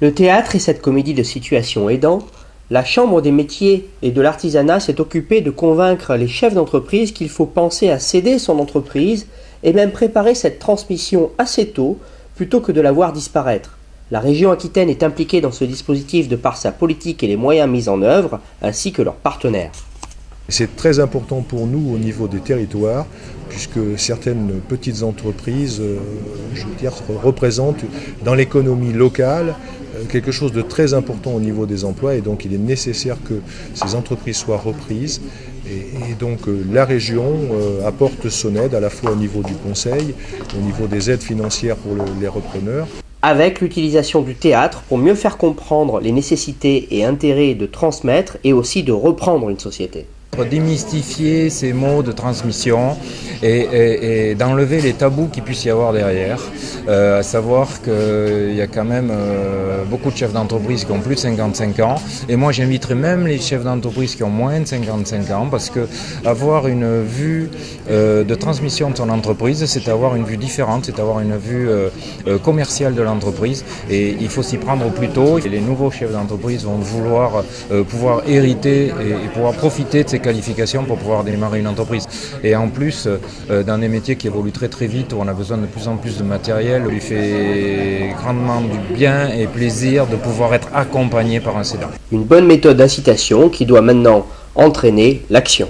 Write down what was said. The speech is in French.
Le théâtre et cette comédie de situation aidant, la Chambre des métiers et de l'artisanat s'est occupée de convaincre les chefs d'entreprise qu'il faut penser à céder son entreprise et même préparer cette transmission assez tôt plutôt que de la voir disparaître. La région Aquitaine est impliquée dans ce dispositif de par sa politique et les moyens mis en œuvre, ainsi que leurs partenaires. C'est très important pour nous au niveau des territoires, puisque certaines petites entreprises représentent dans l'économie locale quelque chose de très important au niveau des emplois, et donc il est nécessaire que ces entreprises soient reprises. Et donc la région apporte son aide à la fois au niveau du conseil, au niveau des aides financières pour les repreneurs. Avec l'utilisation du théâtre pour mieux faire comprendre les nécessités et intérêts de transmettre et aussi de reprendre une société. Démystifier ces mots de transmission et d'enlever les tabous qu'il puisse y avoir derrière, à savoir qu'il y a quand même beaucoup de chefs d'entreprise qui ont plus de 55 ans, et moi j'inviterais même les chefs d'entreprise qui ont moins de 55 ans, parce que avoir une vue de transmission de son entreprise, c'est avoir une vue différente, c'est avoir une vue commerciale de l'entreprise, et il faut s'y prendre au plus tôt. Et les nouveaux chefs d'entreprise vont vouloir pouvoir hériter et pouvoir profiter de ces qualifications pour pouvoir démarrer une entreprise. Et en plus, dans des métiers qui évoluent très très vite, où on a besoin de plus en plus de matériel, il lui fait grandement du bien et plaisir de pouvoir être accompagné par un cédant. Une bonne méthode d'incitation qui doit maintenant entraîner l'action.